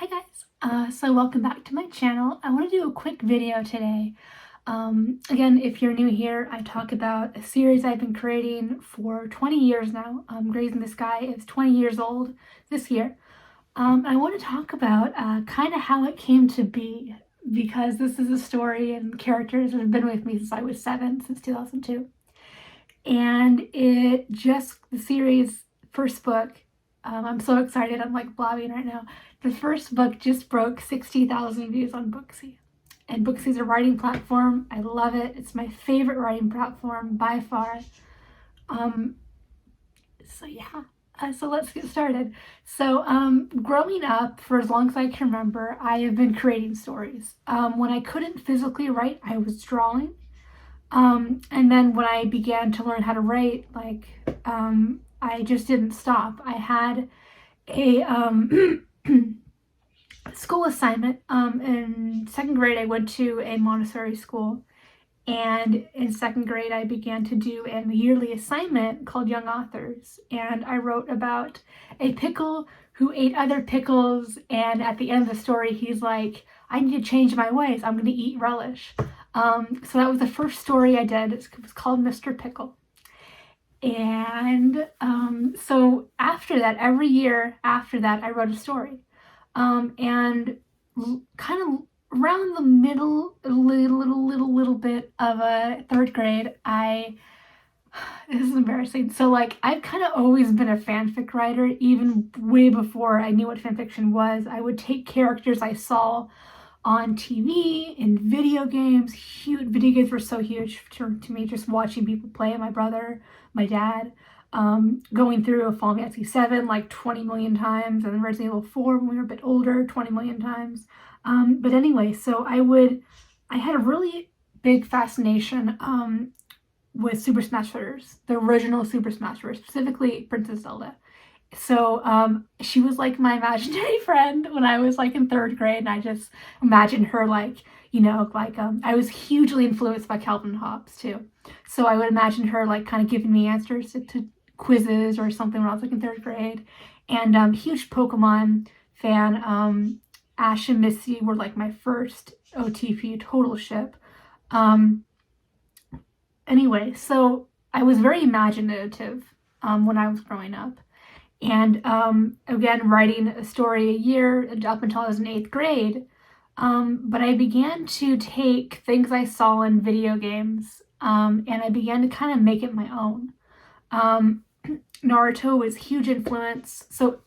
Hi guys, so welcome back to my channel. I want to do a quick video today. Again, if you're new here, I talk about a series I've been creating for 20 years now. Grazing the Sky is 20 years old this year. I want to talk about kind of how it came to be, because this is a story and characters that have been with me since I was 7, since 2002. And the series first book, I'm so excited, I'm like blabbing right now. The first book just broke 60,000 views on Booksy. And Booksy is a writing platform. I love it. It's my favorite writing platform by far. So let's get started. So growing up, for as long as I can remember, I have been creating stories. When I couldn't physically write, I was drawing. And then when I began to learn how to write, I just didn't stop. I had a school assignment. In second grade, I went to a Montessori school, and in second grade, I began to do a yearly assignment called Young Authors, and I wrote about a pickle who ate other pickles, and at the end of the story, he's like, I need to change my ways. I'm going to eat relish. So that was the first story I did. It was called Mr. Pickle. And so after that, every year after that, I wrote a story. And kind of around the middle, a little bit of a third grade, this is embarrassing. So I've kind of always been a fanfic writer, even way before I knew what fanfiction was. I would take characters I saw on TV, in video games. Video games were so huge to me, just watching people play. My brother, my dad, going through Final Fantasy 7 like 20 million times, and then Resident Evil 4 when we were a bit older, 20 million times. But anyway, so I had a really big fascination with Super Smash Bros., the original Super Smash Bros., specifically Princess Zelda. So she was like my imaginary friend when I was like in third grade, and I just imagined her I was hugely influenced by Calvin Hobbes too. So I would imagine her like kind of giving me answers to quizzes or something when I was like in third grade. And huge Pokemon fan. Ash and Misty were like my first OTP total ship. Anyway, so I was very imaginative when I was growing up. And again, writing a story a year up until I was in 8th grade. But I began to take things I saw in video games, and I began to kind of make it my own. Naruto was a huge influence. So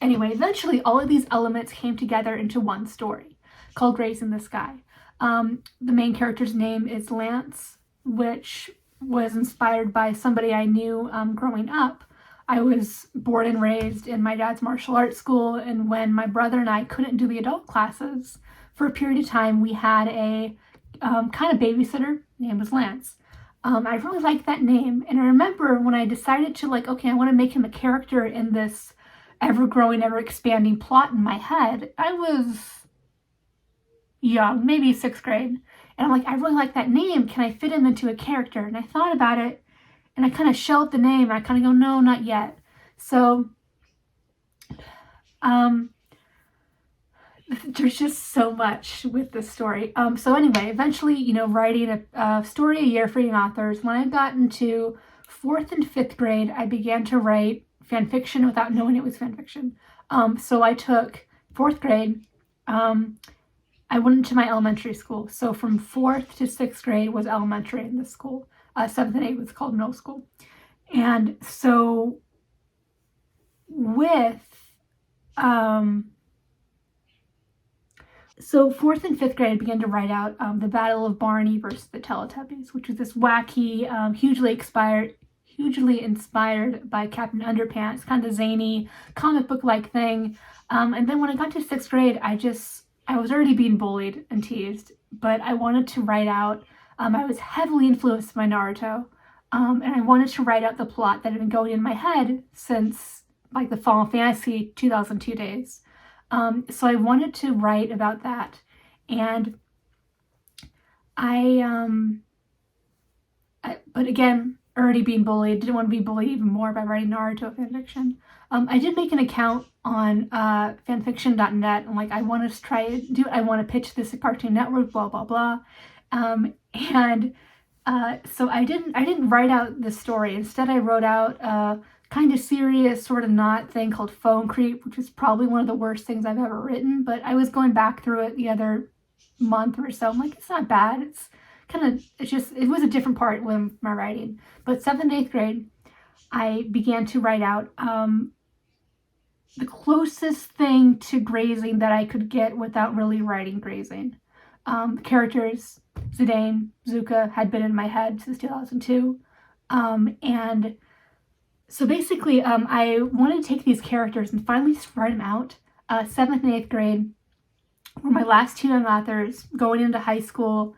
anyway, eventually all of these elements came together into one story called Grazing the Sky. The main character's name is Lance, which was inspired by somebody I knew growing up. I was born and raised in my dad's martial arts school, and when my brother and I couldn't do the adult classes for a period of time, we had a kind of babysitter. His name was Lance. I really liked that name, and I remember when I decided to okay, I want to make him a character in this ever-growing, ever-expanding plot in my head. I was young, maybe 6th grade, and I'm like, I really like that name. Can I fit him into a character? And I thought about it, and I kind of shelved the name. I kind of go, no, not yet. So there's just so much with this story. So anyway, eventually, writing a story a year for young authors. When I got into 4th and 5th grade, I began to write fan fiction without knowing it was fan fiction. So I took 4th grade. I went into my elementary school. So from 4th to 6th grade was elementary in this school. 7th and 8th was called middle school. And so so 4th and 5th grade, I began to write out the Battle of Barney versus the Teletubbies, which was this wacky, hugely inspired by Captain Underpants, kind of zany comic book-like thing. And then when I got to 6th grade, I was already being bullied and teased, but I wanted to write out. I was heavily influenced by Naruto, and I wanted to write out the plot that had been going in my head since like the Final Fantasy 2002 days. So I wanted to write about that, and but again, already being bullied, didn't want to be bullied even more by writing Naruto fanfiction. I did make an account on fanfiction.net, and like, I want to try to do it. I want to pitch this at Cartoon Network, blah blah blah. And so I didn't write out the story. Instead, I wrote out a kind of serious, sort of not thing called Phone Creep, which is probably one of the worst things I've ever written. But I was going back through it the other month or so. I'm like, it's not bad. It was a different part with my writing. But 7th and 8th grade, I began to write out the closest thing to grazing that I could get without really writing grazing. Characters, Zidane, Zuka, had been in my head since 2002. And so basically, I wanted to take these characters and finally spread them out. 7th and 8th grade were my last two young authors going into high school,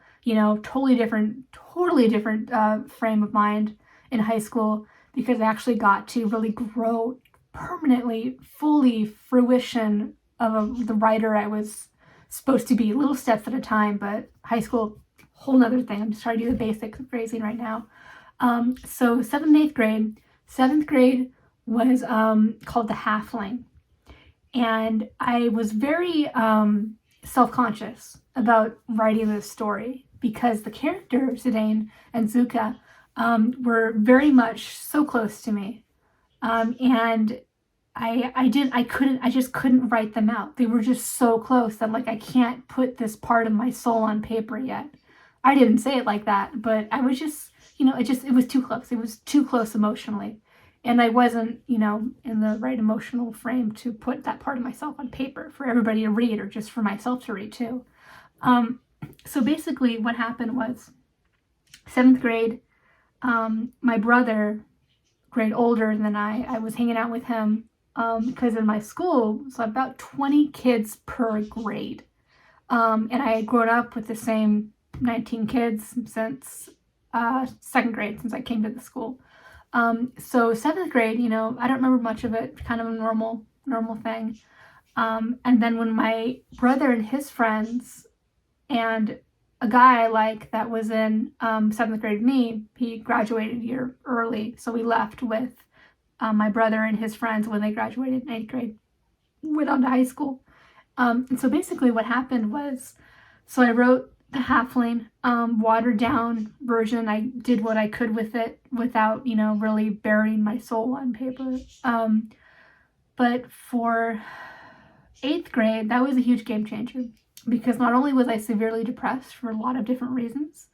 totally different frame of mind in high school, because I actually got to really grow permanently, fully fruition of the writer I was supposed to be, little steps at a time. But high school, whole nother thing. I'm just trying to do the basics of grazing right now. So 7th and 8th grade, 7th grade was called The Halfling. And I was very self-conscious about writing this story because the characters, Zidane and Zuka, were very much so close to me. And I just couldn't write them out. They were just so close that like, I can't put this part of my soul on paper yet. I didn't say it like that, but I was just, it was too close. It was too close emotionally. And I wasn't, in the right emotional frame to put that part of myself on paper for everybody to read, or just for myself to read too. So basically what happened was 7th grade, my brother, grade older than I was hanging out with him because in my school, it's about 20 kids per grade. And I had grown up with the same 19 kids since 2nd grade, since I came to the school. So 7th grade, I don't remember much of it, kind of a normal thing. And then when my brother and his friends and a guy I like that was in 7th grade with me, he graduated a year early, so we left with my brother and his friends when they graduated in 8th grade, went on to high school. And so basically what happened was, so I wrote The Halfling, watered down version. I did what I could with it without, really burying my soul on paper. But for 8th grade, that was a huge game changer, because not only was I severely depressed for a lot of different reasons,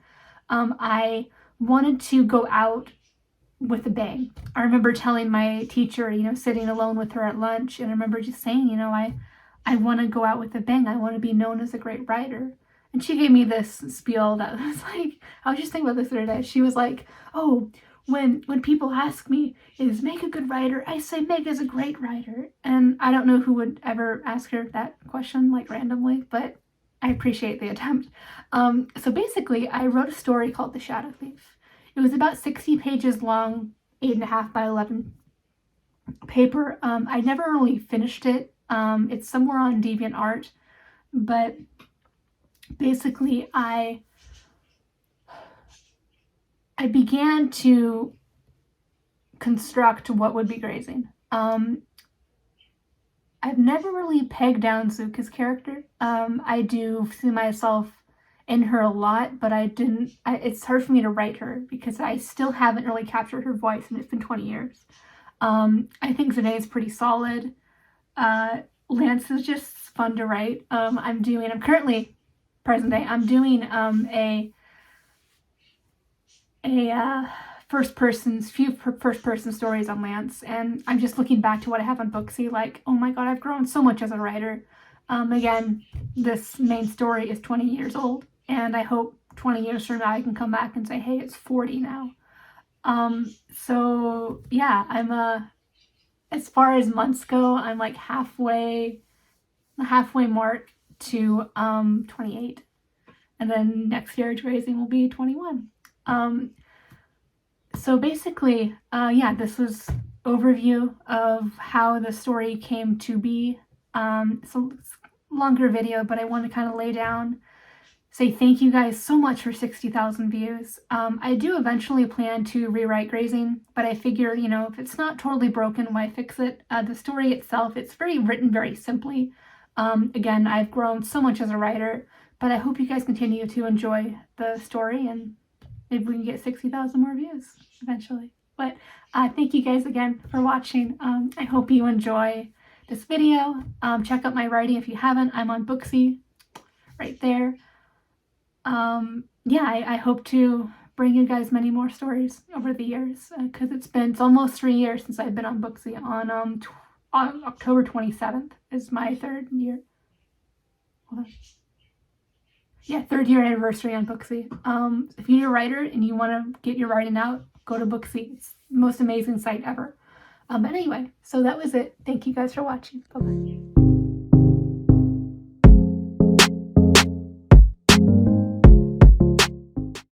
I wanted to go out with a bang. I remember telling my teacher, sitting alone with her at lunch, and I remember just saying, I want to go out with a bang. I want to be known as a great writer. And she gave me this spiel that was like, I was just thinking about this the other day. She was like, oh, when people ask me, is Meg a good writer? I say Meg is a great writer. And I don't know who would ever ask her that question, like randomly, but I appreciate the attempt. So basically, I wrote a story called The Shadow Thief. It was about 60 pages long, 8.5 by 11 paper. I never really finished it. It's somewhere on DeviantArt, but basically I began to construct what would be grazing. I've never really pegged down Zuka's character. I do see myself in her a lot, but it's hard for me to write her because I still haven't really captured her voice, and it's been 20 years. I think Zidane's pretty solid. Lance is just fun to write. I'm currently, present day, I'm doing few first person stories on Lance, and I'm just looking back to what I have on Booksy, like, oh my god, I've grown so much as a writer. Again, this main story is 20 years old, and I hope 20 years from now I can come back and say, hey, it's 40 now. So yeah, I'm as far as months go, I'm like halfway mark to 28, and then next year grazing will be 21. So basically, this was overview of how the story came to be. So it's a longer video, but I want to kind of lay down say thank you guys so much for 60,000 views. I do eventually plan to rewrite Grazing, but I figure, you know, if it's not totally broken, why fix it? The story itself, it's written very simply. Again, I've grown so much as a writer, but I hope you guys continue to enjoy the story, and maybe we can get 60,000 more views eventually. But thank you guys again for watching. I hope you enjoy this video. Check out my writing if you haven't. I'm on Booksy right there. Yeah, I hope to bring you guys many more stories over the years, because it's almost 3 years since I've been on Booksy. On October 27th is my 3rd year. Hold on. Yeah, 3rd year anniversary on Booksy. If you're a writer and you want to get your writing out, go to Booksy. It's the most amazing site ever. But anyway, so that was it. Thank you guys for watching. Bye-bye.